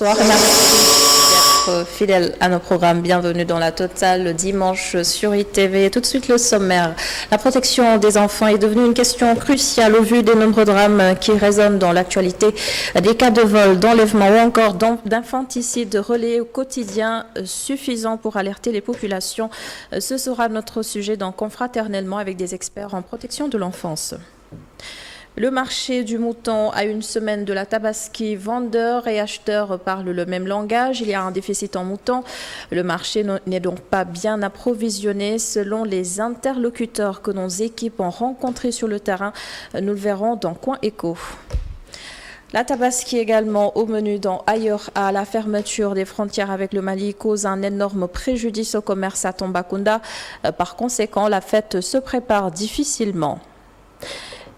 Bonsoir, merci d'être fidèle à nos programmes. Bienvenue dans la totale le dimanche sur ITV. Tout de suite le sommaire. La protection des enfants est devenue une question cruciale au vu des nombreux drames qui résonnent dans l'actualité. Des cas de vol, d'enlèvement ou encore d'infanticide relayés au quotidien suffisants pour alerter les populations. Ce sera notre sujet dans Confraternellement avec des experts en protection de l'enfance. Le marché du mouton a une semaine de la Tabaski. Vendeurs et acheteurs parlent le même langage. Il y a un déficit en moutons. Le marché n'est donc pas bien approvisionné selon les interlocuteurs que nos équipes ont rencontrés sur le terrain. Nous le verrons dans Coin Éco. La Tabaski également au menu dans Ailleurs à la fermeture des frontières avec le Mali cause un énorme préjudice au commerce à Tambacounda. Par conséquent, la fête se prépare difficilement.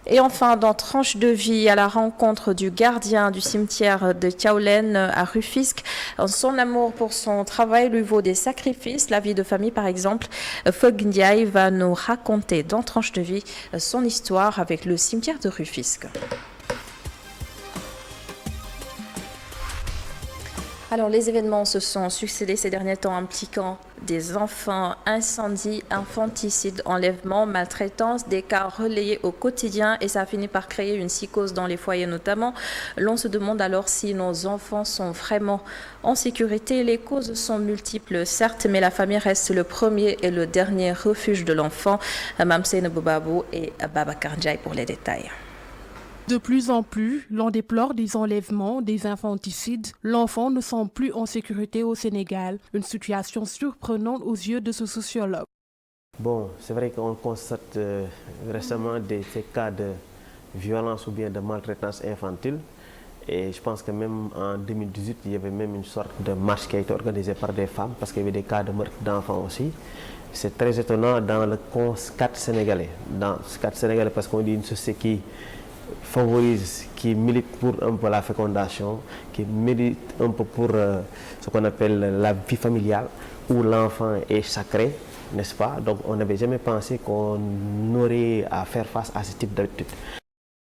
Et enfin, dans Tranche de vie, à la rencontre du gardien du cimetière de Tiaolen à Rufisque. Son amour pour son travail lui vaut des sacrifices. La vie de famille, par exemple, Fog Ndiaye va nous raconter dans Tranche de vie son histoire avec le cimetière de Rufisque. Alors, les événements se sont succédés ces derniers temps impliquant des enfants, incendies, infanticides, enlèvements, maltraitances, des cas relayés au quotidien et ça a fini par créer une psychose dans les foyers notamment. L'on se demande alors si nos enfants sont vraiment en sécurité. Les causes sont multiples, certes, mais la famille reste le premier et le dernier refuge de l'enfant. Mamsene Boubabou et Babacar Ndiaye pour les détails. De plus en plus, l'on déplore des enlèvements, des infanticides. L'enfant ne semble plus en sécurité au Sénégal. Une situation surprenante aux yeux de ce sociologue. Bon, c'est vrai qu'on constate récemment ces cas de violence ou bien de maltraitance infantile. Et je pense que même en 2018, il y avait même une sorte de marche qui a été organisée par des femmes parce qu'il y avait des cas de meurtre d'enfants aussi. C'est très étonnant dans le cadre sénégalais. Dans ce cadre sénégalais, parce qu'on dit une société qui favorise, qui milite pour un peu la fécondation, qui milite un peu pour ce qu'on appelle la vie familiale, où l'enfant est sacré, n'est-ce pas? Donc on n'avait jamais pensé qu'on aurait à faire face à ce type d'habitude.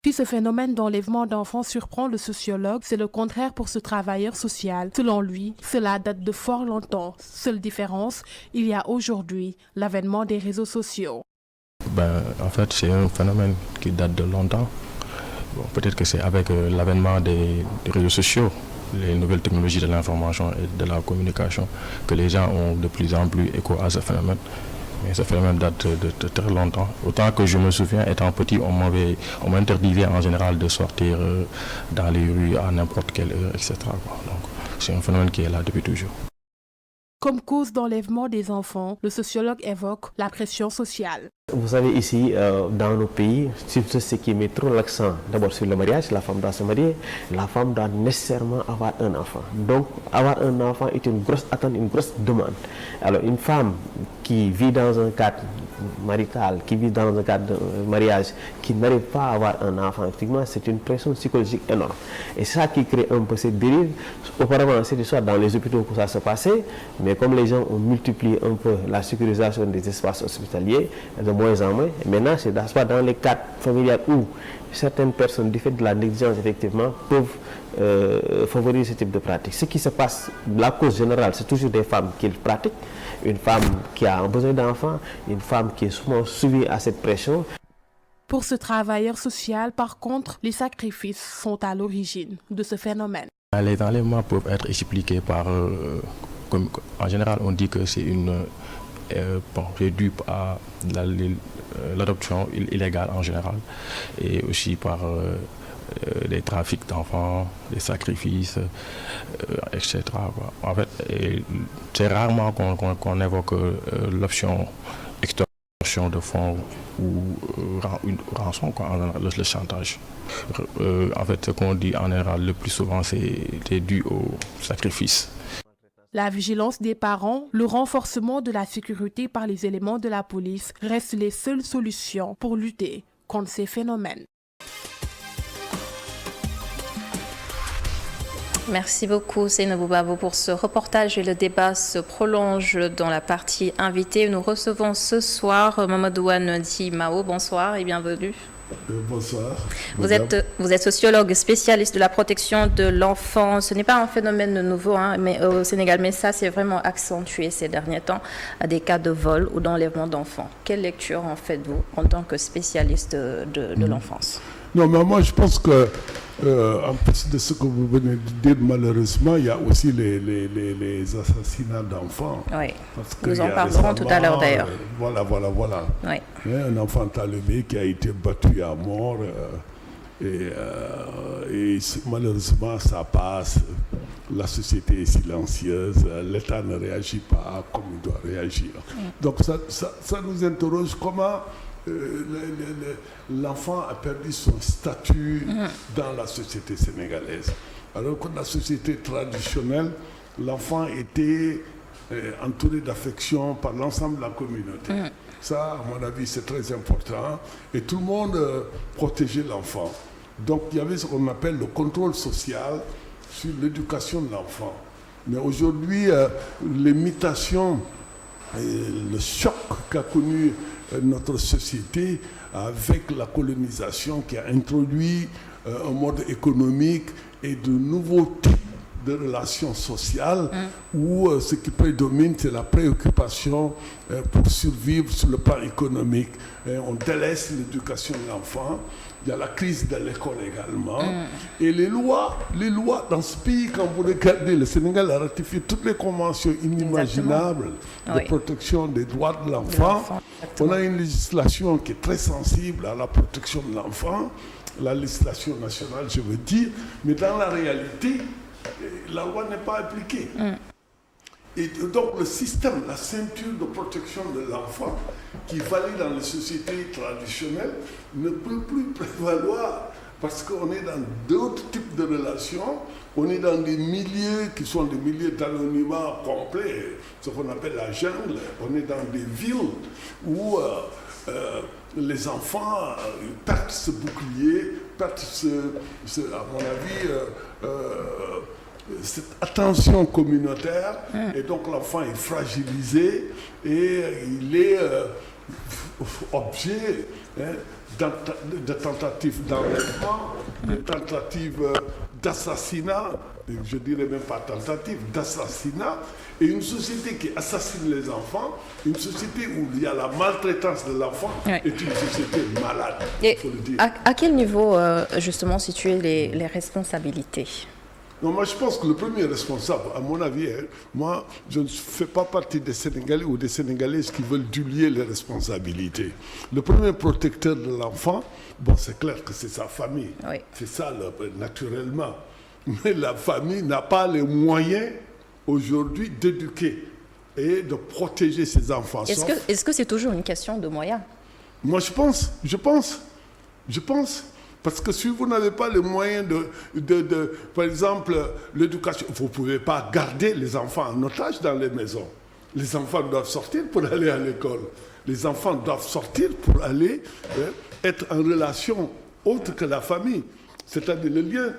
Si ce phénomène d'enlèvement d'enfants surprend le sociologue, c'est le contraire pour ce travailleur social. Selon lui, cela date de fort longtemps. Seule différence, il y a aujourd'hui l'avènement des réseaux sociaux. En fait, c'est un phénomène qui date de longtemps. Bon, peut-être que c'est avec l'avènement des réseaux sociaux, les nouvelles technologies de l'information et de la communication, que les gens ont de plus en plus écho à ce phénomène. Mais ce phénomène date de très longtemps. Autant que je me souviens, étant petit, on m'interdisait en général de sortir dans les rues à n'importe quelle heure, etc. Donc, c'est un phénomène qui est là depuis toujours. Comme cause d'enlèvement des enfants, le sociologue évoque la pression sociale. Vous savez, ici, dans nos pays, c'est ce qui met trop l'accent d'abord sur le mariage. La femme doit se marier, la femme doit nécessairement avoir un enfant. Donc, avoir un enfant est une grosse attente, une grosse demande. Alors, une femme qui vit dans un cadre marital, qui vit dans un cadre de mariage, qui n'arrive pas à avoir un enfant, effectivement, c'est une pression psychologique énorme. Et c'est ça qui crée un peu cette dérive. Auparavant, c'était soit dans les hôpitaux que ça se passait, mais comme les gens ont multiplié un peu la sécurisation des espaces hospitaliers, de moins en moins, maintenant, c'est dans les cadres familiales où certaines personnes, du fait de la négligence, effectivement, peuvent favoriser ce type de pratique. Ce qui se passe, la cause générale, c'est toujours des femmes qui le pratiquent. Une femme qui a besoin d'enfants, une femme qui est souvent subie à cette pression. Pour ce travailleur social, par contre, les sacrifices sont à l'origine de ce phénomène. Les enlèvements peuvent être expliqués par, en général, on dit que c'est dû à l'adoption illégale en général et aussi par des trafics d'enfants, des sacrifices, etc. En fait, c'est rarement qu'on évoque l'option extorsion de fonds ou une rançon, le chantage. En fait, ce qu'on dit en général le plus souvent, c'est dû au sacrifice. La vigilance des parents, le renforcement de la sécurité par les éléments de la police restent les seules solutions pour lutter contre ces phénomènes. Merci beaucoup Seynabou Babou pour ce reportage et le débat se prolonge dans la partie invitée. Nous recevons ce soir Mamadou Di Mao. Bonsoir et bienvenue. Bonsoir. Vous êtes sociologue spécialiste de la protection de l'enfant. Ce n'est pas un phénomène nouveau mais, au Sénégal, mais ça s'est vraiment accentué ces derniers temps à des cas de vol ou d'enlèvement d'enfants. Quelle lecture en faites-vous en tant que spécialiste de l'enfance? Non, mais moi je pense que, en plus de ce que vous venez de dire, malheureusement, il y a aussi les assassinats d'enfants. Oui, nous en parlerons tout à l'heure d'ailleurs. Voilà. Oui. Un enfant talibé qui a été battu à mort. Et malheureusement, ça passe. La société est silencieuse. L'État ne réagit pas comme il doit réagir. Donc ça nous interroge comment l'enfant a perdu son statut dans la société sénégalaise. Alors que la société traditionnelle, l'enfant était entouré d'affection par l'ensemble de la communauté. Ça, à mon avis, c'est très important. Et tout le monde protégeait l'enfant. Donc, il y avait ce qu'on appelle le contrôle social sur l'éducation de l'enfant. Mais aujourd'hui, les mutations et le choc qu'a connu notre société avec la colonisation qui a introduit un mode économique et de nouveaux types de relations sociales où ce qui prédomine, c'est la préoccupation pour survivre sur le plan économique. On délaisse l'éducation de l'enfant. Il y a la crise de l'école également. Et les lois dans ce pays, quand vous regardez, le Sénégal a ratifié toutes les conventions inimaginables de protection des droits de l'enfant. On a une législation qui est très sensible à la protection de l'enfant, la législation nationale, je veux dire, mais dans la réalité, la loi n'est pas appliquée. Et donc le système, la ceinture de protection de l'enfant qui valait dans les sociétés traditionnelles ne peut plus prévaloir parce qu'on est dans d'autres types de relations, on est dans des milieux qui sont des milieux d'anonymat complet, ce qu'on appelle la jungle, on est dans des villes où les enfants perdent ce bouclier, perdent à mon avis, cette attention communautaire, et donc l'enfant est fragilisé et il est objet de tentatives d'enlèvement, de tentatives d'assassinat, je dirais même pas tentative, d'assassinat, et une société qui assassine les enfants, une société où il y a la maltraitance de l'enfant, est une société malade, il faut le dire. À quel niveau, justement, situer les responsabilités? Non, moi je pense que le premier responsable, à mon avis, moi je ne fais pas partie des Sénégalais ou des Sénégalaises qui veulent diluer les responsabilités. Le premier protecteur de l'enfant, bon c'est clair que c'est sa famille, c'est ça naturellement. Mais la famille n'a pas les moyens aujourd'hui d'éduquer et de protéger ses enfants. Est-ce que c'est toujours une question de moyens? Moi je pense. Parce que si vous n'avez pas les moyens par exemple, l'éducation, vous ne pouvez pas garder les enfants en otage dans les maisons. Les enfants doivent sortir pour aller à l'école. Les enfants doivent sortir pour aller être en relation autre que la famille. C'est-à-dire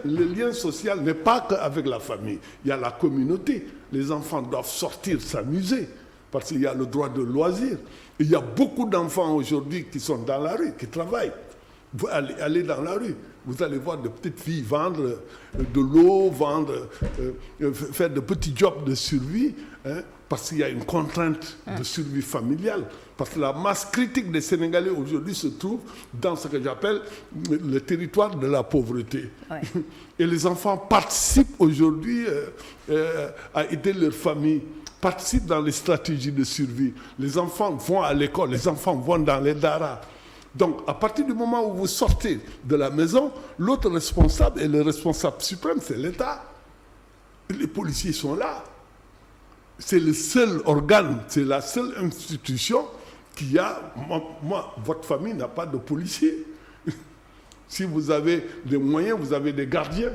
le lien social n'est pas qu'avec la famille. Il y a la communauté. Les enfants doivent sortir, s'amuser, parce qu'il y a le droit de loisir. Il y a beaucoup d'enfants aujourd'hui qui sont dans la rue, qui travaillent. Vous allez dans la rue, vous allez voir de petites filles vendre de l'eau, faire de petits jobs de survie, parce qu'il y a une contrainte de survie familiale. Parce que la masse critique des Sénégalais aujourd'hui se trouve dans ce que j'appelle le territoire de la pauvreté. Et les enfants participent aujourd'hui à aider leur famille, participent dans les stratégies de survie. Les enfants vont à l'école, les enfants vont dans les daras. Donc, à partir du moment où vous sortez de la maison, l'autre responsable, et le responsable suprême, c'est l'État. Les policiers sont là. C'est le seul organe, c'est la seule institution qui a... votre famille n'a pas de policiers. Si vous avez des moyens, vous avez des gardiens.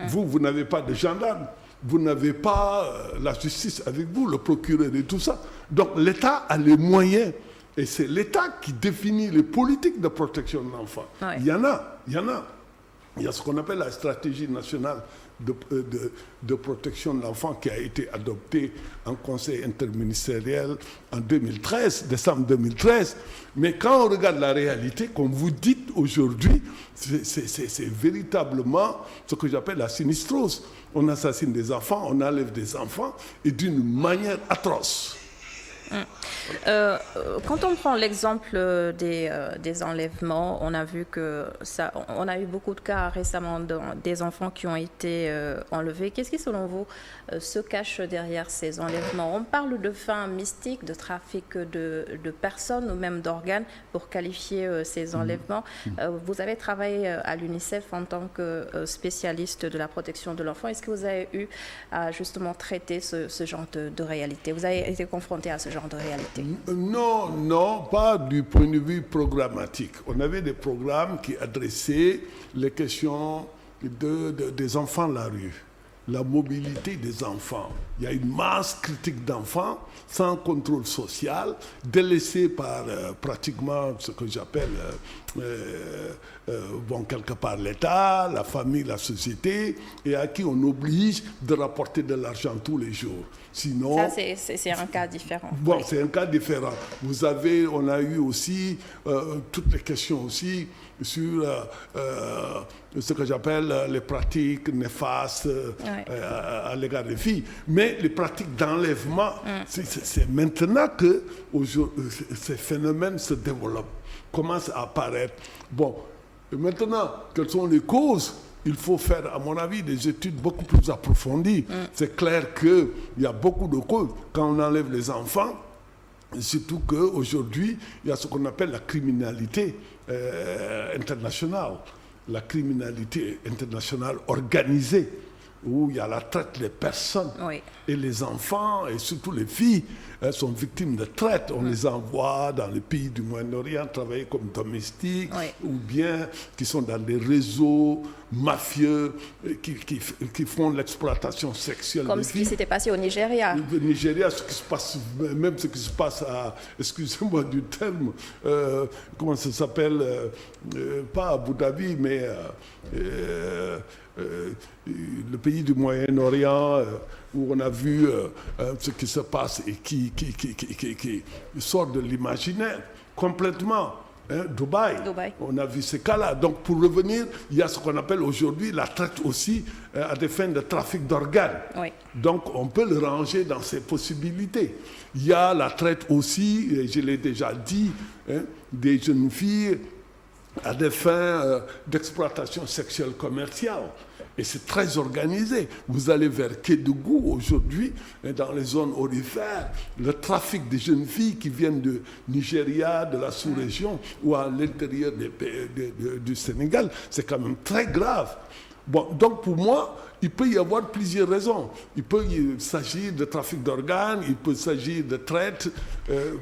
Vous n'avez pas de gendarmes. Vous n'avez pas la justice avec vous, le procureur et tout ça. Donc, l'État a les moyens. Et c'est l'État qui définit les politiques de protection de l'enfant. Il y en a. Il y a ce qu'on appelle la stratégie nationale de protection de l'enfant qui a été adopté en conseil interministériel en 2013, décembre 2013. Mais quand on regarde la réalité, comme vous dites aujourd'hui, c'est véritablement ce que j'appelle la sinistrose. On assassine des enfants, on enlève des enfants, et d'une manière atroce. Quand on prend l'exemple des enlèvements, on a vu que on a eu beaucoup de cas récemment des enfants qui ont été enlevés. Qu'est-ce qui, selon vous, se cache derrière ces enlèvements? On parle de fins mystiques, de trafic de personnes ou même d'organes pour qualifier ces enlèvements. Vous avez travaillé à l'UNICEF en tant que spécialiste de la protection de l'enfant. Est-ce que vous avez eu à justement traiter ce genre de réalité? Vous avez été confronté à ce genre de réalité? Non, pas du point de vue programmatique. On avait des programmes qui adressaient les questions des enfants de la rue, la mobilité des enfants. Il y a une masse critique d'enfants sans contrôle social, délaissés par pratiquement ce que j'appelle quelque part l'État, la famille, la société, et à qui on oblige de rapporter de l'argent tous les jours. Sinon, ça, c'est un cas différent. Bon, oui. C'est un cas différent. On a eu aussi toutes les questions aussi sur ce que j'appelle les pratiques néfastes à l'égard des filles. Mais les pratiques d'enlèvement, c'est maintenant que ces phénomènes se développent, commencent à apparaître. Bon, et maintenant, quelles sont les causes? Il faut faire, à mon avis, des études beaucoup plus approfondies. C'est clair qu'il y a beaucoup de causes. Quand on enlève les enfants, surtout qu'aujourd'hui, il y a ce qu'on appelle la criminalité internationale. La criminalité internationale organisée, où il y a la traite des personnes. Oui. Et les enfants, et surtout les filles, sont victimes de traite. On les envoie dans les pays du Moyen-Orient travailler comme domestiques, ou bien qui sont dans des réseaux mafieux qui font l'exploitation sexuelle comme des ce filles. qui s'était passé au Nigeria. Le Nigeria, ce qui se passe à, excusez-moi du terme, comment ça s'appelle, pas à Abu Dhabi, mais le pays du Moyen-Orient, où on a vu ce qui se passe et qui sort de l'imaginaire complètement. Dubaï, on a vu ces cas-là. Donc pour revenir, il y a ce qu'on appelle aujourd'hui la traite aussi à des fins de trafic d'organes. Oui. Donc on peut le ranger dans ces possibilités. Il y a la traite aussi, et je l'ai déjà dit, des jeunes filles à des fins d'exploitation sexuelle commerciale. Et c'est très organisé. Vous allez vers Kédougou aujourd'hui, dans les zones aurifères, le trafic des jeunes filles qui viennent de Nigeria, de la sous-région ou à l'intérieur du Sénégal, c'est quand même très grave. Bon, donc pour moi, il peut y avoir plusieurs raisons. Il peut s'agir de trafic d'organes, il peut s'agir de traite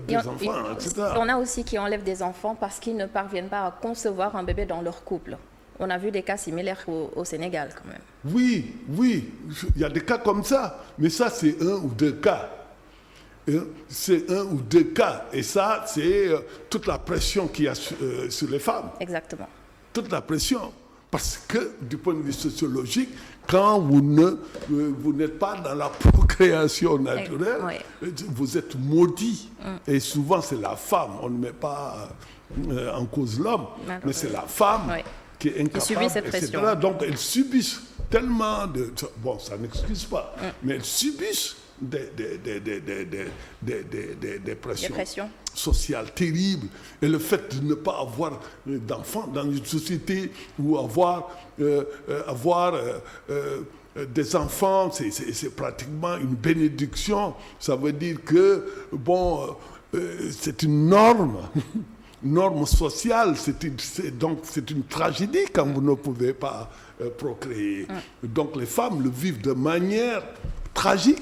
des enfants, etc. On a aussi qui enlèvent des enfants parce qu'ils ne parviennent pas à concevoir un bébé dans leur couple. On a vu des cas similaires au Sénégal quand même. Oui, il y a des cas comme ça, mais ça c'est un ou deux cas. C'est un ou deux cas, et ça c'est toute la pression qu'il y a sur les femmes. Exactement. Toute la pression. Parce que du point de vue sociologique, quand vous n'êtes pas dans la procréation naturelle, vous êtes maudit. Et souvent c'est la femme, on ne met pas en cause l'homme, mais c'est la femme qui est incapable, subit cette pression. Donc elles subissent tellement de... Bon, ça n'excuse pas, mais elles subissent des pressions sociales terribles. Et le fait de ne pas avoir d'enfants dans une société ou avoir des enfants, c'est pratiquement une bénédiction. Ça veut dire que, c'est une norme sociale, donc c'est une tragédie quand vous ne pouvez pas procréer. Donc les femmes le vivent de manière tragique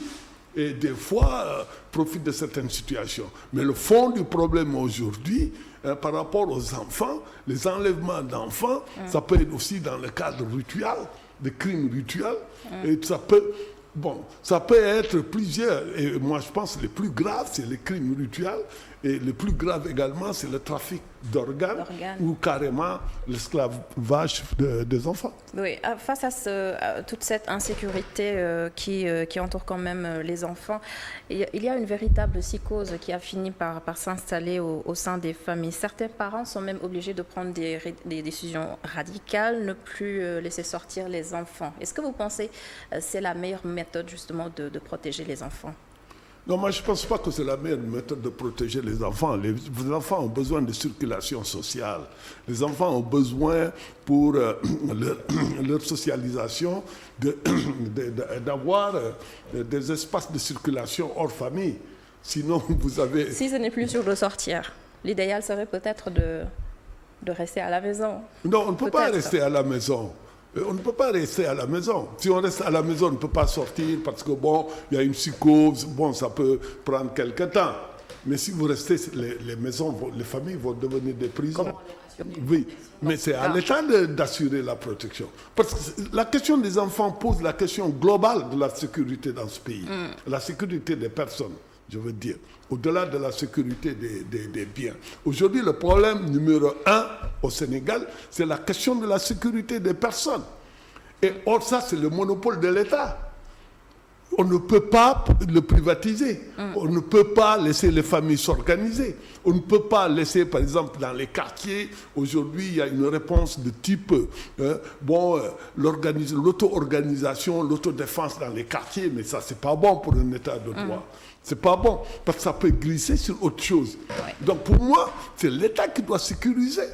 et des fois profitent de certaines situations. Mais le fond du problème aujourd'hui, par rapport aux enfants, les enlèvements d'enfants, ça peut être aussi dans le cadre rituel, des crimes rituels, et ça peut être plusieurs. Et moi, je pense que les plus graves, c'est les crimes rituels. Et le plus grave également, c'est le trafic d'organes ou carrément l'esclavage des enfants. Oui, face à toute cette insécurité qui entoure quand même les enfants, il y a une véritable psychose qui a fini par s'installer au sein des familles. Certains parents sont même obligés de prendre des décisions radicales, ne plus laisser sortir les enfants. Est-ce que vous pensez que c'est la meilleure méthode justement de protéger les enfants? Non, moi je ne pense pas que c'est la meilleure méthode de protéger les enfants. Les enfants ont besoin de circulation sociale. Les enfants ont besoin pour leur socialisation d'avoir des espaces de circulation hors famille. Sinon, vous avez... Si ce n'est plus sûr de sortir, l'idéal serait peut-être de rester à la maison. Non, on ne peut pas rester à la maison. On ne peut pas rester à la maison. Si on reste à la maison, on ne peut pas sortir parce que, bon, il y a une psychose, bon, ça peut prendre quelque temps. Mais si vous restez, les maisons, les familles vont devenir des prisons. Oui, mais c'est à l'État d'assurer la protection. Parce que la question des enfants pose la question globale de la sécurité dans ce pays. La sécurité des personnes, je veux dire, au-delà de la sécurité des biens. Aujourd'hui, le problème numéro 1 au Sénégal, c'est la question de la sécurité des personnes. Et or, ça, c'est le monopole de l'État. On ne peut pas le privatiser. On ne peut pas laisser les familles s'organiser. On ne peut pas laisser, par exemple, dans les quartiers, aujourd'hui, il y a une réponse de type, l'auto-organisation, l'autodéfense dans les quartiers, mais ça, c'est pas bon pour un État de droit. C'est pas bon, parce que ça peut glisser sur autre chose. Ouais. Donc, pour moi, c'est l'État qui doit sécuriser.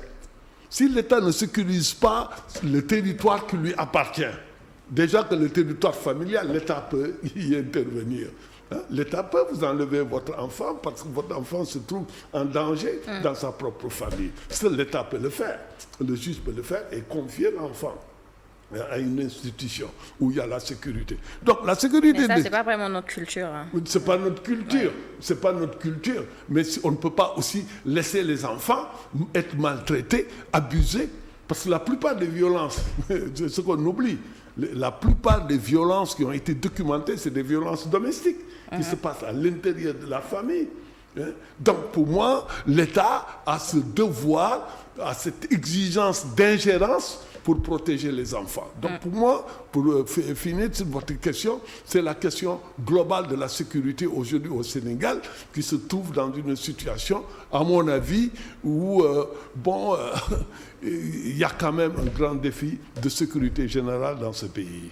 Si l'État ne sécurise pas le territoire qui lui appartient, déjà que le territoire familial, l'État peut y intervenir. L'État peut vous enlever votre enfant parce que votre enfant se trouve en danger dans sa propre famille. Seul l'État peut le faire. Le juge peut le faire et confier l'enfant à une institution où il y a la sécurité. Donc la sécurité... Mais ça, c'est pas vraiment notre culture. C'est pas notre culture. C'est pas notre culture. Mais on ne peut pas aussi laisser les enfants être maltraités, abusés. Parce que la plupart des violences, c'est ce qu'on oublie, la plupart des violences qui ont été documentées, c'est des violences domestiques qui se passent à l'intérieur de la famille. Donc pour moi, l'État a ce devoir, a cette exigence d'ingérence pour protéger les enfants. Donc pour moi, pour finir sur votre question, c'est la question globale de la sécurité aujourd'hui au Sénégal qui se trouve dans une situation, à mon avis, où il y a quand même un grand défi de sécurité générale dans ce pays.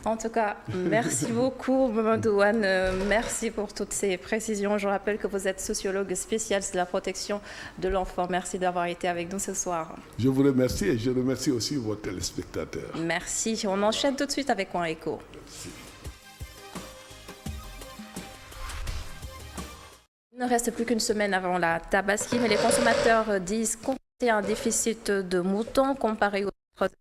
En tout cas, merci beaucoup, Mamadou Wane. Merci pour toutes ces précisions. Je rappelle que vous êtes sociologue spécialiste de la protection de l'enfant. Merci d'avoir été avec nous ce soir. Je vous remercie et je remercie aussi vos téléspectateurs. Merci. On enchaîne tout de suite avec Point Écho. Merci. Il ne reste plus qu'une semaine avant la Tabaski, mais les consommateurs disent constater un déficit de moutons comparé aux autres années.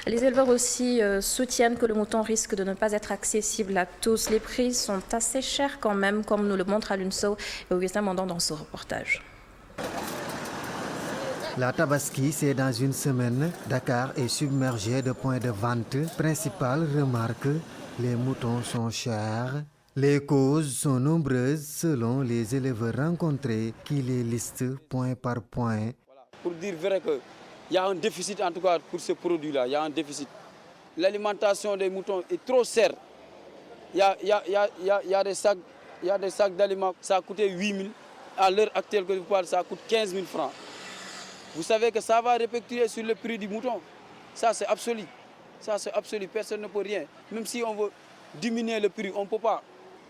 Les éleveurs aussi soutiennent que le mouton risque de ne pas être accessible à tous. Les prix sont assez chers quand même, comme nous le montre Alun Sow et Augustin Mandon dans ce reportage. La Tabaski, c'est dans une semaine. Dakar est submergé de points de vente. Principale remarque, les moutons sont chers. Les causes sont nombreuses selon les éleveurs rencontrés qui les listent point par point. Pour dire vrai que il y a un déficit en tout cas pour ce produit-là, il y a un déficit. L'alimentation des moutons est trop chère. Il y a des sacs d'aliments, ça a coûté 8 000. À l'heure actuelle que je vous parle, ça coûte 15 000 francs. Vous savez que ça va répercuter sur le prix du mouton. Ça c'est absolu. Ça c'est absolu, personne ne peut rien. Même si on veut diminuer le prix, on ne peut pas.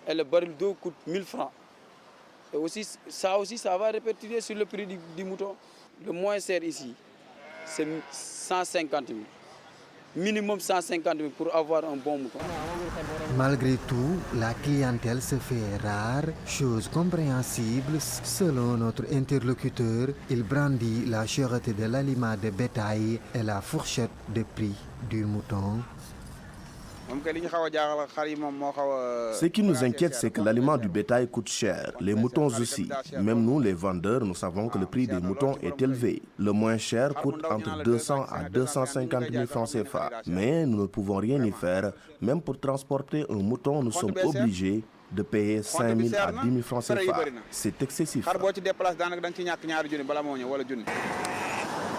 Et le baril d'eau coûte 1 000 francs. Et aussi, ça va répercuter sur le prix du mouton. Le moins cher ici, c'est 150 000. Minimum 150 000 pour avoir un bon mouton. Malgré tout, la clientèle se fait rare, chose compréhensible. Selon notre interlocuteur, il brandit la cherté de l'aliment de bétail et la fourchette de prix du mouton. Ce qui nous inquiète, c'est que l'aliment du bétail coûte cher, les moutons aussi. Même nous, les vendeurs, nous savons que le prix des moutons est élevé. Le moins cher coûte entre 200 à 250 000 francs CFA. Mais nous ne pouvons rien y faire. Même pour transporter un mouton, nous sommes obligés de payer 5 000 à 10 000 francs CFA. C'est excessif.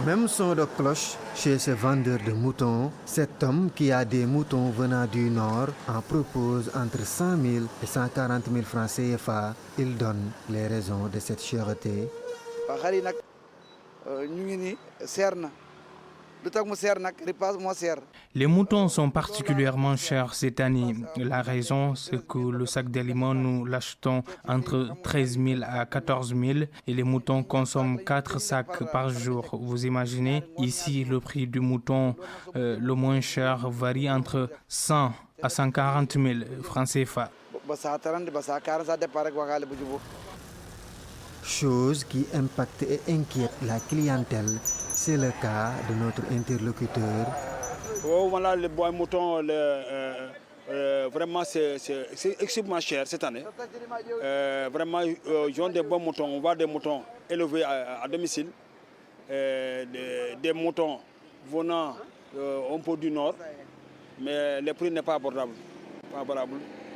Même son de cloche chez ce vendeur de moutons. Cet homme qui a des moutons venant du nord en propose entre 100 000 et 140 000 francs CFA. Il donne les raisons de cette cherté. Les moutons sont particulièrement chers cette année. La raison, c'est que le sac d'aliments, nous l'achetons entre 13 000 à 14 000 et les moutons consomment 4 sacs par jour. Vous imaginez, ici, le prix du mouton le moins cher varie entre 100 à 140 000 francs CFA. Chose qui impacte et inquiète la clientèle. C'est le cas de notre interlocuteur. Voilà, les bois moutons, vraiment c'est extrêmement cher cette année. Vraiment, ils ont des bons moutons. On voit des moutons élevés à domicile, des moutons venant un peu du nord, mais le prix n'est pas abordable.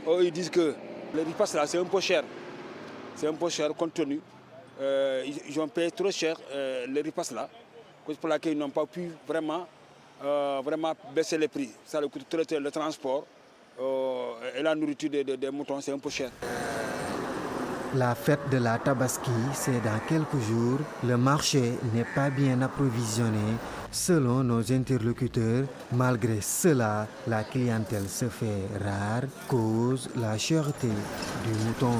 Eux, ils disent que le ripasse là, c'est un peu cher. C'est un peu cher compte tenu. Ils ont payé trop cher le ripasse là. Pour laquelle ils n'ont pas pu vraiment baisser les prix. Ça coûte très cher, le transport et la nourriture des moutons, c'est un peu cher. La fête de la Tabaski, c'est dans quelques jours. Le marché n'est pas bien approvisionné. Selon nos interlocuteurs, malgré cela, la clientèle se fait rare, cause la cherté du mouton.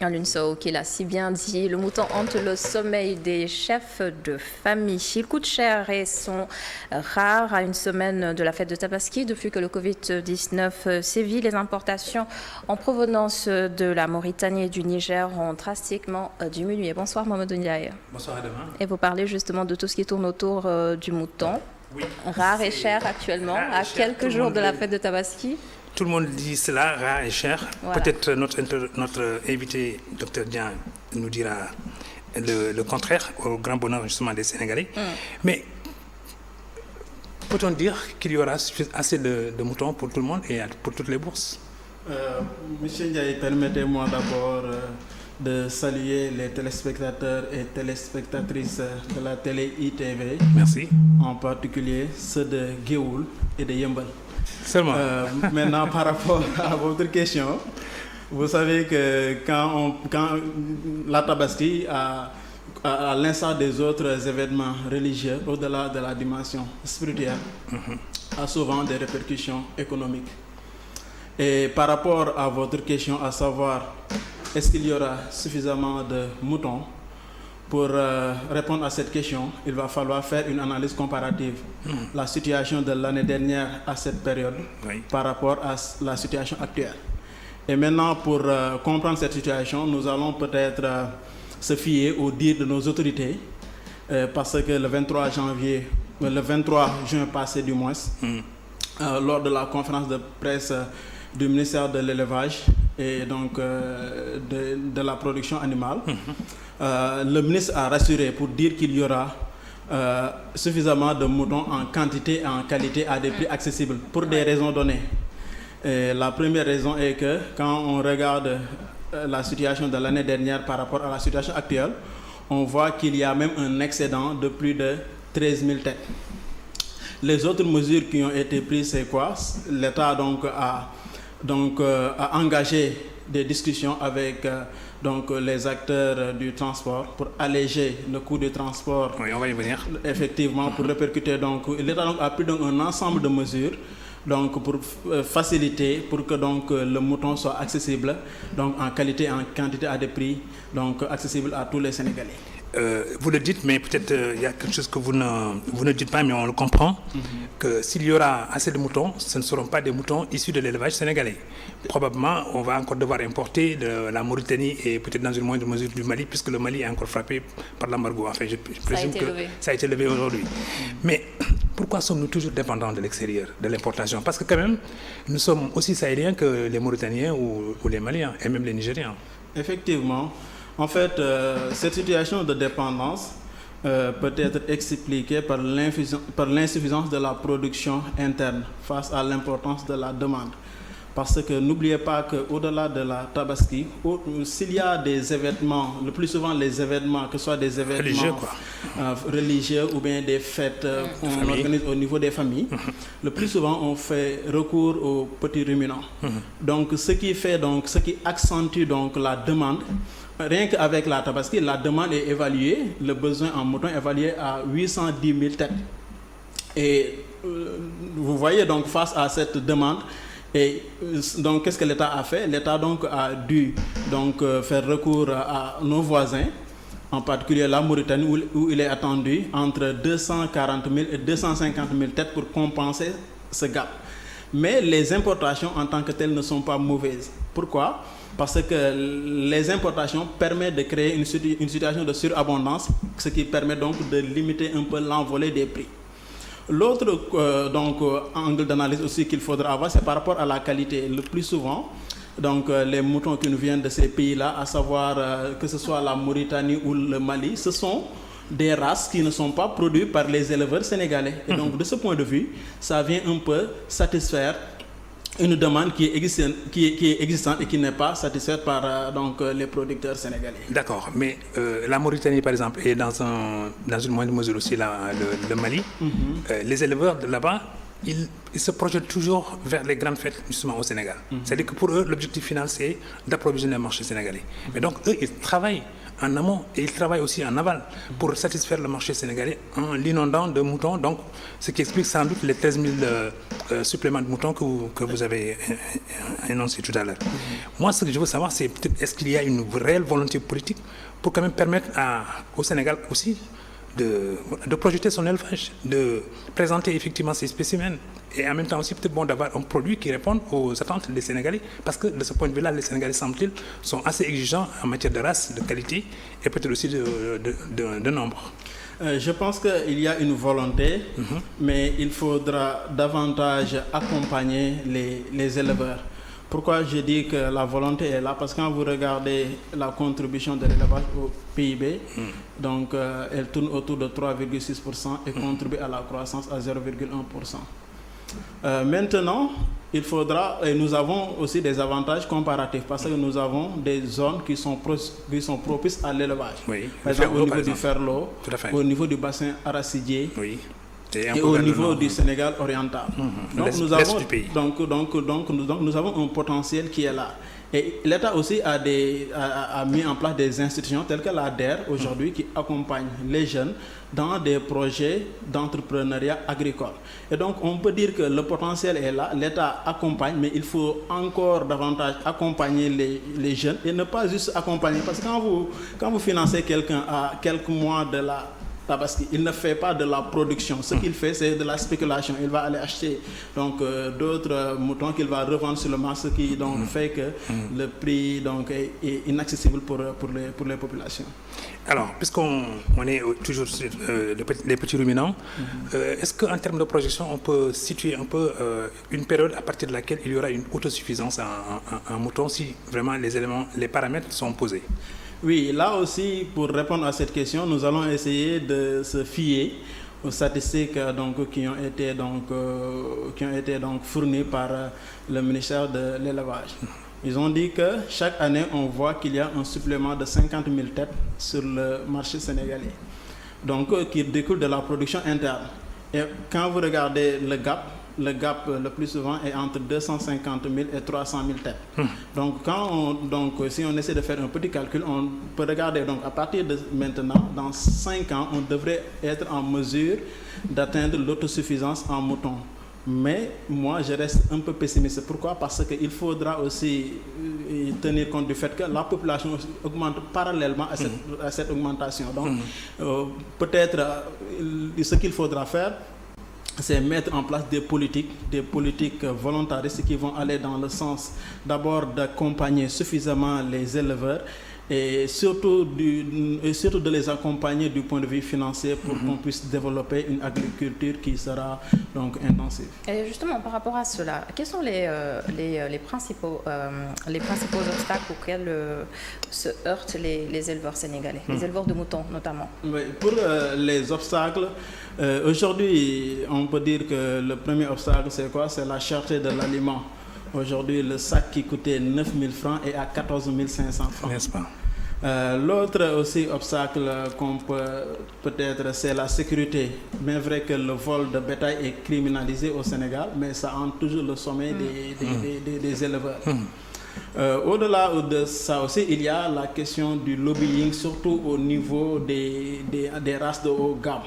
Alun Sow, qui l'a si bien dit, le mouton hante le sommeil des chefs de famille. Il coûte cher et sont rares à une semaine de la fête de Tabaski. Depuis que le Covid-19 sévit, les importations en provenance de la Mauritanie et du Niger ont drastiquement diminué. Bonsoir Mamadou Ndiaye. Bonsoir Adama. Et vous parlez justement de tout ce qui tourne autour du mouton. Oui. Rare et cher actuellement, à quelques jours de la fête de Tabaski. Tout le monde dit cela, rare et cher. Voilà. Peut-être notre invité, Dr Dian, nous dira le contraire, au grand bonheur justement des Sénégalais. Mais peut-on dire qu'il y aura assez de moutons pour tout le monde et pour toutes les bourses? Monsieur Ndiaye, permettez-moi d'abord de saluer les téléspectateurs et téléspectatrices de la télé ITV. Merci. En particulier ceux de Géoul et de Yembal. Seulement. Maintenant, par rapport à votre question, vous savez que quand la Tabaski, à l'instar des autres événements religieux, au-delà de la dimension spirituelle, a souvent des répercussions économiques. Et par rapport à votre question, à savoir, est-ce qu'il y aura suffisamment de moutons? Pour répondre à cette question, il va falloir faire une analyse comparative. La situation de l'année dernière à cette période par rapport à la situation actuelle. Et maintenant, pour comprendre cette situation, nous allons peut-être se fier au dire de nos autorités, parce que le 23 juin passé du moins, lors de la conférence de presse du ministère de l'élevage et donc de la production animale, le ministre a rassuré pour dire qu'il y aura suffisamment de moutons en quantité et en qualité à des prix accessibles pour des raisons données. Et la première raison est que quand on regarde la situation de l'année dernière par rapport à la situation actuelle, on voit qu'il y a même un excédent de plus de 13 000 têtes. Les autres mesures qui ont été prises, c'est quoi? L'État a engagé des discussions avec les acteurs du transport pour alléger le coût du transport. Oui, on va y venir. Effectivement, pour répercuter. L'État a pris un ensemble de mesures pour faciliter, pour que le mouton soit accessible en qualité et en quantité à des prix accessibles à tous les Sénégalais. Vous le dites, mais peut-être il y a quelque chose que vous ne dites pas, mais on le comprend, que s'il y aura assez de moutons, ce ne seront pas des moutons issus de l'élevage sénégalais. Probablement, on va encore devoir importer de la Mauritanie et peut-être dans une moindre mesure du Mali, puisque le Mali est encore frappé par l'embargo. Enfin, je présume que ça a été levé aujourd'hui. Mais pourquoi sommes-nous toujours dépendants de l'extérieur, de l'importation? Parce que quand même, nous sommes aussi sahéliens que les Mauritaniens ou les Maliens, et même les Nigériens. Effectivement. En fait, cette situation de dépendance peut être expliquée par l'insuffisance de la production interne face à l'importance de la demande. Parce que n'oubliez pas qu'au-delà de la Tabaski, s'il y a des événements, le plus souvent les événements, que ce soit des événements religieux ou bien des fêtes qu'on organise au niveau des familles, le plus souvent on fait recours aux petits ruminants. Donc ce qui accentue donc la demande. Rien qu'avec la Tabaski, la demande est évaluée, le besoin en mouton est évalué à 810 000 têtes. Et vous voyez donc face à cette demande, et donc qu'est-ce que l'État a fait? L'État donc a dû donc faire recours à nos voisins, en particulier la Mauritanie, où il est attendu entre 240 000 et 250 000 têtes pour compenser ce gap. Mais les importations en tant que telles ne sont pas mauvaises. Pourquoi? Parce que les importations permettent de créer une situation de surabondance, ce qui permet donc de limiter un peu l'envolée des prix. L'autre angle d'analyse aussi qu'il faudra avoir, c'est par rapport à la qualité. Le plus souvent, donc, les moutons qui nous viennent de ces pays-là, à savoir que ce soit la Mauritanie ou le Mali, ce sont des races qui ne sont pas produites par les éleveurs sénégalais. Et donc de ce point de vue, ça vient un peu satisfaire une demande qui est existante et qui n'est pas satisfaite par les producteurs sénégalais. D'accord, mais la Mauritanie par exemple et dans une moindre mesure aussi le Mali, les éleveurs de là-bas, ils se projettent toujours vers les grandes fêtes justement au Sénégal. C'est-à-dire que pour eux, l'objectif final c'est d'approvisionner le marché sénégalais. Mais donc eux, ils travaillent en amont et ils travaillent aussi en aval pour satisfaire le marché sénégalais en l'inondant de moutons, donc ce qui explique sans doute les 13 000 suppléments de moutons que vous avez énoncé tout à l'heure. Moi, ce que je veux savoir, c'est peut-être est-ce qu'il y a une réelle volonté politique pour quand même permettre au Sénégal aussi de projeter son élevage, de présenter effectivement ces spécimens et en même temps aussi peut-être bon d'avoir un produit qui réponde aux attentes des Sénégalais, parce que de ce point de vue-là, les Sénégalais, semble-t-il, sont assez exigeants en matière de race, de qualité et peut-être aussi de nombre. Je pense qu'il y a une volonté, mais il faudra davantage accompagner les éleveurs. Pourquoi je dis que la volonté est là? Parce que quand vous regardez la contribution de l'élevage au PIB, donc elle tourne autour de 3,6% et contribue à la croissance à 0,1%. Maintenant, il faudra, et nous avons aussi des avantages comparatifs parce que nous avons des zones qui sont propices à l'élevage. Oui, par exemple, au niveau du Ferlo, au niveau du bassin arachidier. Oui. Et au niveau du Sénégal oriental. Donc nous avons un potentiel qui est là. Et l'État aussi a mis en place des institutions telles que l'ADER aujourd'hui qui accompagnent les jeunes dans des projets d'entrepreneuriat agricole. Et donc on peut dire que le potentiel est là, l'État accompagne, mais il faut encore davantage accompagner les jeunes et ne pas juste accompagner. Parce que quand vous financez quelqu'un à quelques mois de la Tabaski, il ne fait pas de la production. Ce qu'il fait, c'est de la spéculation. Il va aller acheter d'autres moutons qu'il va revendre sur le marché, ce qui fait que le prix est inaccessible pour les populations. Alors, puisqu'on est toujours sur les petits ruminants, est-ce qu'en termes de projection, on peut situer un peu une période à partir de laquelle il y aura une autosuffisance en moutons si vraiment les paramètres sont posés? Oui, là aussi, pour répondre à cette question, nous allons essayer de se fier aux statistiques qui ont été fournies par le ministère de l'Élevage. Ils ont dit que chaque année, on voit qu'il y a un supplément de 50 000 têtes sur le marché sénégalais, qui découle de la production interne. Et quand vous regardez le gap le plus souvent est entre 250 000 et 300 000 têtes. Donc si on essaie de faire un petit calcul, on peut regarder à partir de maintenant, dans 5 ans, on devrait être en mesure d'atteindre l'autosuffisance en moutons. Mais moi, je reste un peu pessimiste. Pourquoi? Parce qu'il faudra aussi tenir compte du fait que la population augmente parallèlement à cette augmentation. Donc, peut-être ce qu'il faudra faire, c'est mettre en place des politiques volontaristes qui vont aller dans le sens d'abord d'accompagner suffisamment les éleveurs et surtout de les accompagner du point de vue financier pour qu'on puisse développer une agriculture qui sera intensive. Et justement, par rapport à cela, quels sont les principaux obstacles auxquels se heurtent les éleveurs sénégalais, les éleveurs de moutons notamment? Oui, pour les obstacles, aujourd'hui, on peut dire que le premier obstacle, c'est quoi? C'est la cherté de l'aliment. Aujourd'hui, le sac qui coûtait 9 000 francs est à 14 500 francs. N'est-ce pas? L'autre aussi obstacle qu'on peut-être, c'est la sécurité. Bien vrai que le vol de bétail est criminalisé au Sénégal, mais ça hante toujours le sommeil des éleveurs. Au-delà de ça aussi, il y a la question du lobbying, surtout au niveau des races de haut gamme,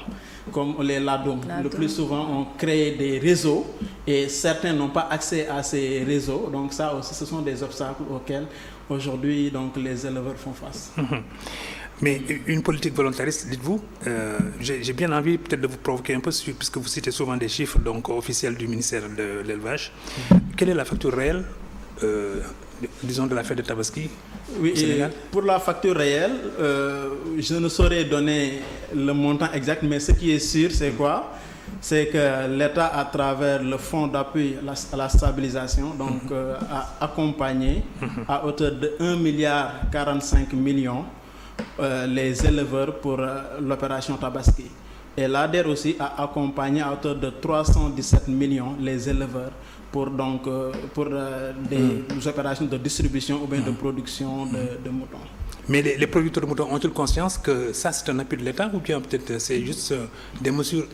comme les ladoum. Le plus souvent, on crée des réseaux et certains n'ont pas accès à ces réseaux. Donc ça aussi, ce sont des obstacles auxquels aujourd'hui donc, les éleveurs font face. Mais une politique volontariste, dites-vous, j'ai bien envie peut-être de vous provoquer un peu, puisque vous citez souvent des chiffres donc, officiels du ministère de l'élevage. Quelle est la facture réelle disons de la fête de Tabaski au Sénégal? Pour la facture réelle, je ne saurais donner le montant exact, mais ce qui est sûr, c'est quoi? C'est que l'État, à travers le fonds d'appui à la stabilisation, donc, a accompagné à hauteur de 1,45 milliard les éleveurs pour l'opération Tabaski. Et l'ADER aussi a accompagné à hauteur de 317 millions les éleveurs pour des opérations de distribution ou bien de production de moutons. Mais les producteurs de moutons ont-ils conscience que ça c'est un appui de l'État ou bien peut-être c'est juste des mesures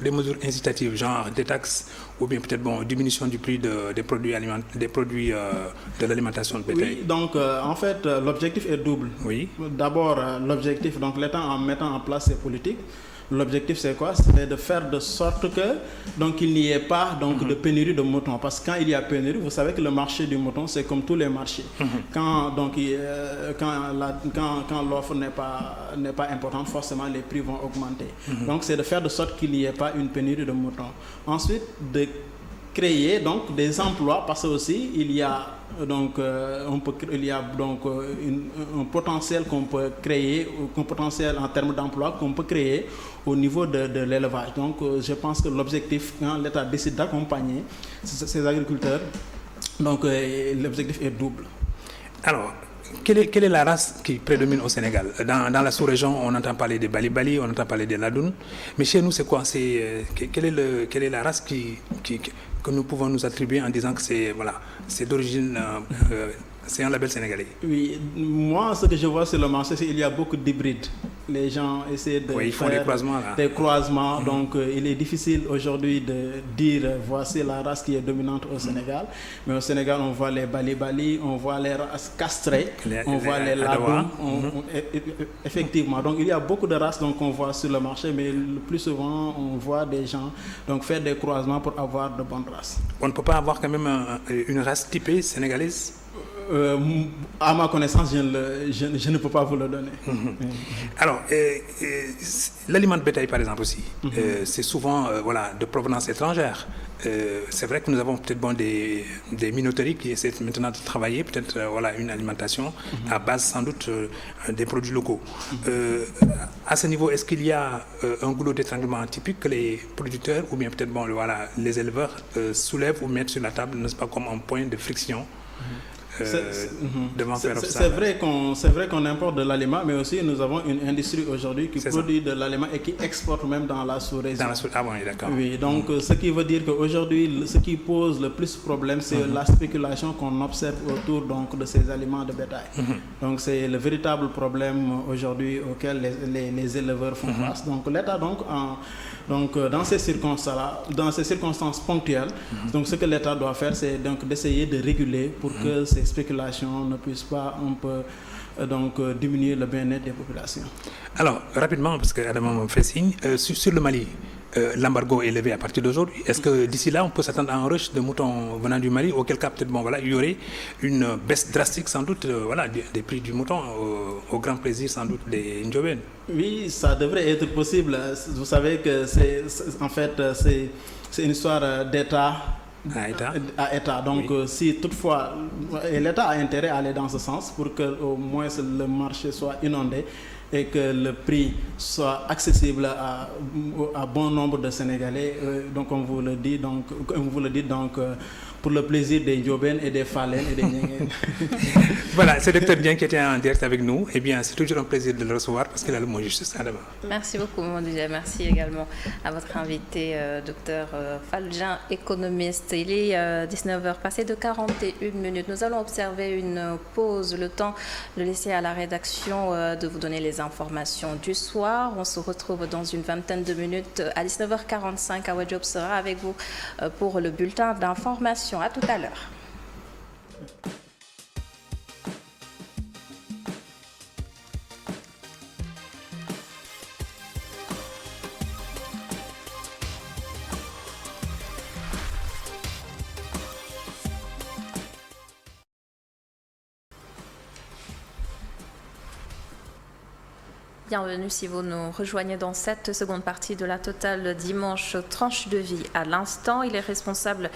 incitatives, genre des taxes ou bien peut-être diminution du prix des produits de l'alimentation de bétail? Oui, donc en fait l'objectif est double. Oui. D'abord l'objectif, donc l'État en mettant en place ses politiques. L'objectif c'est quoi? C'est de faire de sorte que donc il n'y ait pas donc de pénurie de moutons, parce que quand il y a pénurie, vous savez que le marché du mouton c'est comme tous les marchés. Quand l'offre n'est pas importante, forcément les prix vont augmenter. Donc c'est de faire de sorte qu'il n'y ait pas une pénurie de moutons. Ensuite de créer donc des emplois, parce que aussi il y a donc un potentiel qu'on peut créer, un potentiel en termes d'emploi qu'on peut créer au niveau de l'élevage. Donc je pense que l'objectif, quand l'État décide d'accompagner ces agriculteurs, donc l'objectif est double. Alors, quelle est la race qui prédomine au Sénégal? Dans la sous-région, on entend parler des Bali-Bali, on entend parler des Ladoun. Mais chez nous, c'est quoi? Quelle est la race que nous pouvons nous attribuer en disant que c'est d'origine, c'est un label sénégalais? Oui, moi, ce que je vois sur le marché, c'est qu'il y a beaucoup d'hybrides. Les gens essaient de faire des croisements. Donc, il est difficile aujourd'hui de dire voici la race qui est dominante au Sénégal. Mais au Sénégal, on voit les Bali-Bali, on voit les races castrées, on voit les Ladoum. Effectivement. Donc, il y a beaucoup de races qu'on voit sur le marché, mais le plus souvent, on voit des gens donc, faire des croisements pour avoir de bonnes races. On ne peut pas avoir quand même une race typée sénégalaise? À ma connaissance, je ne peux pas vous le donner. Alors, l'aliment de bétail, par exemple, aussi, c'est souvent de provenance étrangère. C'est vrai que nous avons peut-être des minoteries qui essaient maintenant de travailler peut-être une alimentation à base sans doute des produits locaux. À ce niveau, est-ce qu'il y a un goulot d'étranglement typique que les producteurs ou bien peut-être les éleveurs soulèvent ou mettent sur la table, n'est-ce pas, comme un point de friction? C'est vrai qu'on importe de l'aliment, mais aussi nous avons une industrie aujourd'hui qui produit de l'aliment et qui exporte même dans la sous-région. Ah bon, d'accord. Oui, donc ce qui veut dire qu'aujourd'hui, ce qui pose le plus de problème, c'est la spéculation qu'on observe autour de ces aliments de bétail. Donc c'est le véritable problème aujourd'hui auquel les éleveurs font face. Donc l'État dans ces circonstances ponctuelles, donc ce que l'État doit faire, c'est donc d'essayer de réguler pour que ces spéculations ne puissent pas diminuer le bien-être des populations. Alors, rapidement, parce qu'Adama me fait signe, sur le Mali, l'embargo est levé à partir d'aujourd'hui. Est-ce que d'ici là, on peut s'attendre à un rush de moutons venant du Mali, auquel cas peut-être il y aurait une baisse drastique sans doute des prix du mouton au grand plaisir sans doute des Ndjobènes? Oui, ça devrait être possible. Vous savez que c'est une histoire d'État à État. Donc si toutefois, l'État a intérêt à aller dans ce sens pour que au moins le marché soit inondé et que le prix soit accessible à bon nombre de Sénégalais. Donc on vous le dit, pour le plaisir des Ndioben et des Falen et des Nyengen. Voilà, c'est le Dr Dieng qui était en direct avec nous. Eh bien, c'est toujours un plaisir de le recevoir parce qu'il a le mot juste ça d'abord. Merci beaucoup, mon DJ. Merci également à votre invité, Dr Falgin, économiste. Il est 19h passé de 41 minutes. Nous allons observer une pause, le temps de laisser à la rédaction de vous donner les informations du soir. On se retrouve dans une vingtaine de minutes à 19h45. Awa Diop sera avec vous pour le bulletin d'information. À tout à l'heure. Bienvenue si vous nous rejoignez dans cette seconde partie de la totale dimanche tranche de vie. À l'instant, il est responsable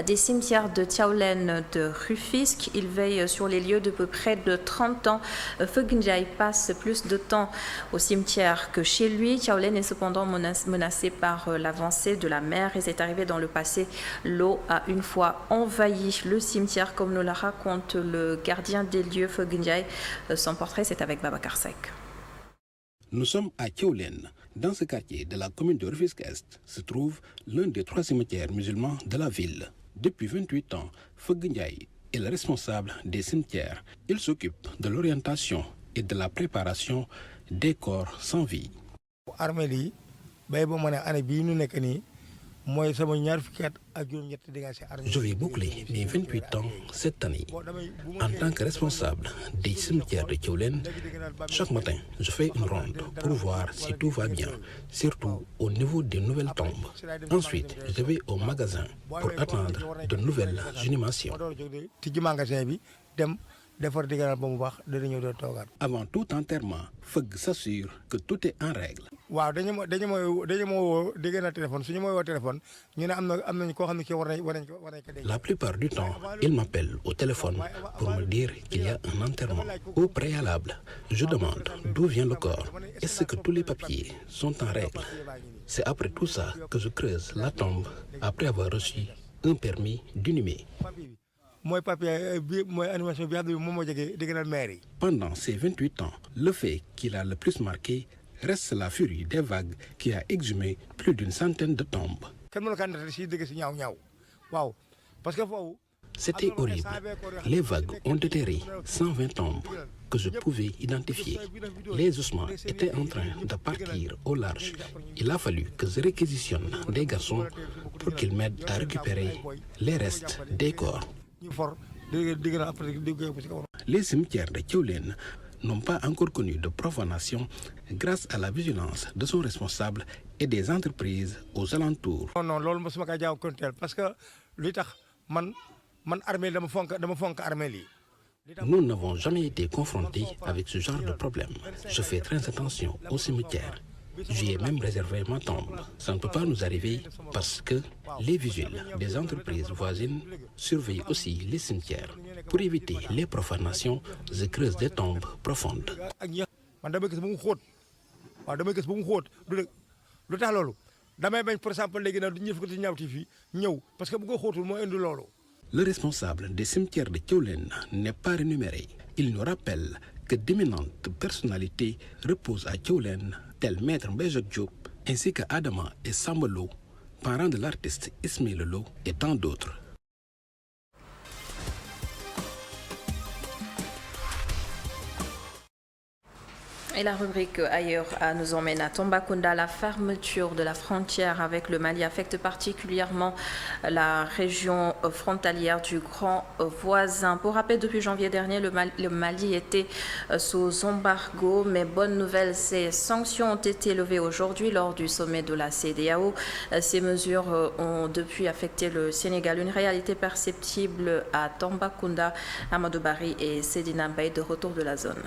des cimetières de Tiaolen de Rufisque. Il veille sur les lieux depuis près de 30 ans. Fegunjai passe plus de temps au cimetière que chez lui. Tiaolen est cependant menacé par l'avancée de la mer et c'est arrivé dans le passé. L'eau a une fois envahi le cimetière, comme nous la raconte le gardien des lieux Fegunjai. Son portrait, c'est avec Babacar Seck. Nous sommes à Tiaolen. Dans ce quartier de la commune de Rufisque-Est se trouve l'un des 3 cimetières musulmans de la ville. Depuis 28 ans, Fegunjai est le responsable des cimetières. Il s'occupe de l'orientation et de la préparation des corps sans vie. Je vais boucler mes 28 ans cette année. En tant que responsable des cimetières de Tiaolen, chaque matin, je fais une ronde pour voir si tout va bien, surtout au niveau des nouvelles tombes. Ensuite, je vais au magasin pour attendre de nouvelles inhumations. Avant tout enterrement, Feg s'assure que tout est en règle. La plupart du temps, il m'appelle au téléphone pour me dire qu'il y a un enterrement. Au préalable, je demande d'où vient le corps. Est-ce que tous les papiers sont en règle? C'est après tout ça que je creuse la tombe après avoir reçu un permis d'inhumer. Pendant ces 28 ans, le fait qui a le plus marqué reste la furie des vagues qui a exhumé plus d'une centaine de tombes. C'était horrible. Les vagues ont déterré 120 tombes que je pouvais identifier. Les ossements étaient en train de partir au large. Il a fallu que je réquisitionne des garçons pour qu'ils m'aident à récupérer les restes des corps. Les cimetières de Tiaolen n'ont pas encore connu de profanation grâce à la vigilance de son responsable et des entreprises aux alentours. Nous n'avons jamais été confrontés avec ce genre de problème. Je fais très attention aux cimetières. J'y ai même réservé ma tombe. Ça ne peut pas nous arriver parce que les vigiles des entreprises voisines surveillent aussi les cimetières. Pour éviter les profanations, je creuse des tombes profondes. Le responsable des cimetières de Tiaolen n'est pas rémunéré. Il nous rappelle que d'éminentes personnalités reposent à Tiaolen, tels Maître Mbéjok Diop, ainsi que Adama et Sambalo, parents de l'artiste Ismaël Lo et tant d'autres. Et la rubrique ailleurs nous emmène à Tambacounda. La fermeture de la frontière avec le Mali affecte particulièrement la région frontalière du grand voisin. Pour rappel, depuis janvier dernier, le Mali était sous embargo, mais bonne nouvelle, ces sanctions ont été levées aujourd'hui lors du sommet de la CEDEAO. Ces mesures ont depuis affecté le Sénégal, une réalité perceptible à Tambacounda. Amadou Bari et Sedina Mbaye de retour de la zone.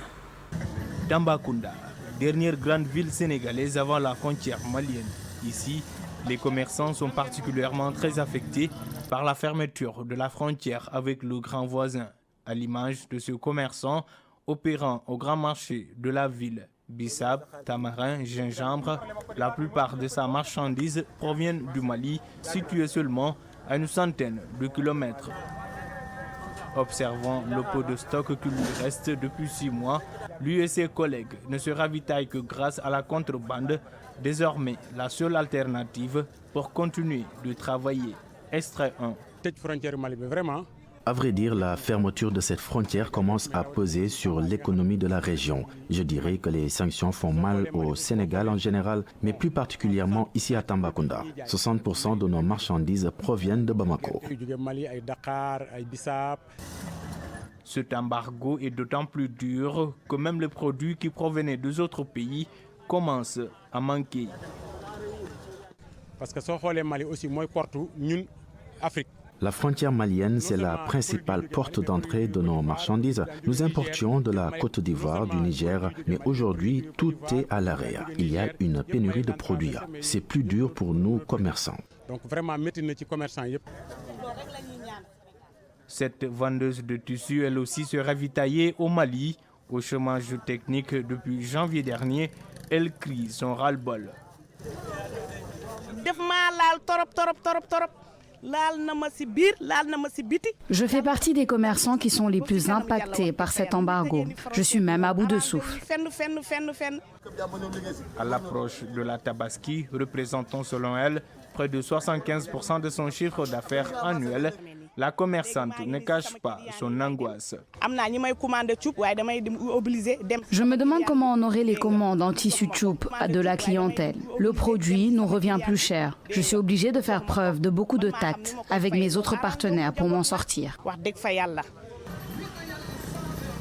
Tambacounda, dernière grande ville sénégalaise avant la frontière malienne. Ici, les commerçants sont particulièrement très affectés par la fermeture de la frontière avec le grand voisin, à l'image de ce commerçant opérant au grand marché de la ville. Bissap, tamarin, gingembre, la plupart de sa marchandise proviennent du Mali, situé seulement à une centaine de kilomètres. Observant le pot de stock qui lui reste depuis 6 mois, lui et ses collègues ne se ravitaillent que grâce à la contrebande, désormais la seule alternative pour continuer de travailler. Extrait 1. À vrai dire, la fermeture de cette frontière commence à peser sur l'économie de la région. Je dirais que les sanctions font mal au Sénégal en général, mais plus particulièrement ici à Tambacounda. 60% de nos marchandises proviennent de Bamako. Cet embargo est d'autant plus dur que même les produits qui provenaient des autres pays commencent à manquer. Parce que la frontière malienne, c'est la principale porte d'entrée de nos marchandises. Nous importions de la Côte d'Ivoire, du Niger, mais aujourd'hui, tout est à l'arrêt. Il y a une pénurie de produits. C'est plus dur pour nous, commerçants. Cette vendeuse de tissus, elle aussi, se ravitaillait au Mali. Au chômage technique depuis janvier dernier, elle crie son ras-le-bol. Je fais partie des commerçants qui sont les plus impactés par cet embargo. Je suis même à bout de souffle. À l'approche de la Tabaski, représentant selon elle près de 75% de son chiffre d'affaires annuel, la commerçante ne cache pas son angoisse. Je me demande comment honorer les commandes en tissu tchoup de la clientèle. Le produit nous revient plus cher. Je suis obligée de faire preuve de beaucoup de tact avec mes autres partenaires pour m'en sortir.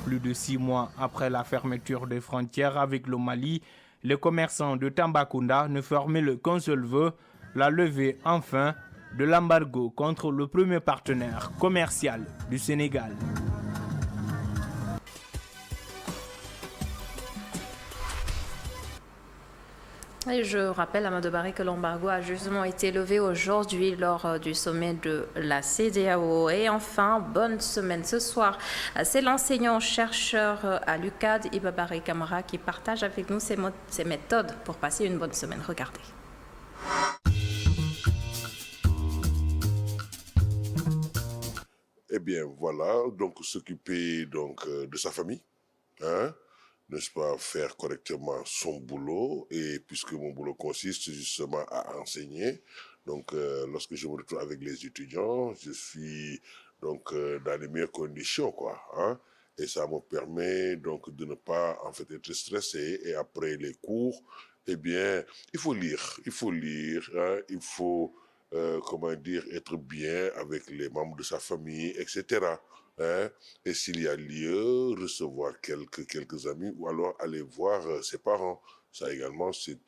Plus de 6 mois après la fermeture des frontières avec le Mali, les commerçants de Tambacounda ne formulent qu'un seul vœu, la levée enfin de l'embargo contre le premier partenaire commercial du Sénégal. Et je rappelle, Amadou Barry, que l'embargo a justement été levé aujourd'hui lors du sommet de la CEDEAO. Et enfin, bonne semaine ce soir. C'est l'enseignant-chercheur à l'UCAD, Ibabari Kamara, qui partage avec nous ses méthodes pour passer une bonne semaine. Regardez. Eh bien, voilà, donc s'occuper de sa famille, hein, n'est-ce pas, faire correctement son boulot, et puisque mon boulot consiste justement à enseigner, donc lorsque je me retrouve avec les étudiants, je suis donc dans les meilleures conditions, quoi, hein, et ça me permet donc de ne pas en fait être stressé, et après les cours, eh bien, il faut lire, hein, il faut être bien avec les membres de sa famille, etc. Hein? Et s'il y a lieu, recevoir quelques amis ou alors aller voir ses parents. Ça également, c'est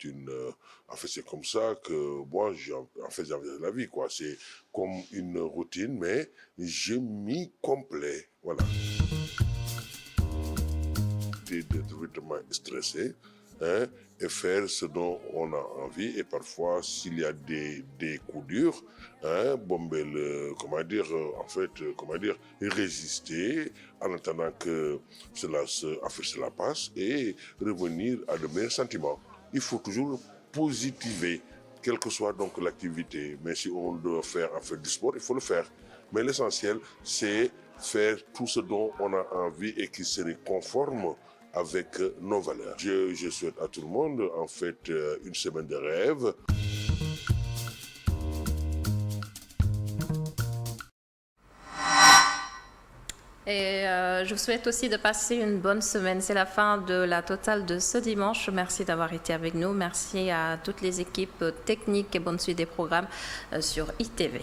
c'est comme ça que moi, j'envisage la vie, quoi. C'est comme une routine, mais je m'y complais. Voilà. D'être vraiment stressé. Hein, et faire ce dont on a envie, et parfois s'il y a des coups durs, hein, résister en attendant que cela passe et revenir à de meilleurs sentiments. Il faut toujours positiver, quelle que soit donc l'activité, mais si on doit faire du sport, il faut le faire. Mais l'essentiel, c'est faire tout ce dont on a envie et qui serait conforme avec nos valeurs. Je souhaite à tout le monde, en fait, une semaine de rêve. Et je vous souhaite aussi de passer une bonne semaine. C'est la fin de la totale de ce dimanche. Merci d'avoir été avec nous. Merci à toutes les équipes techniques et bonne suite des programmes sur ITV.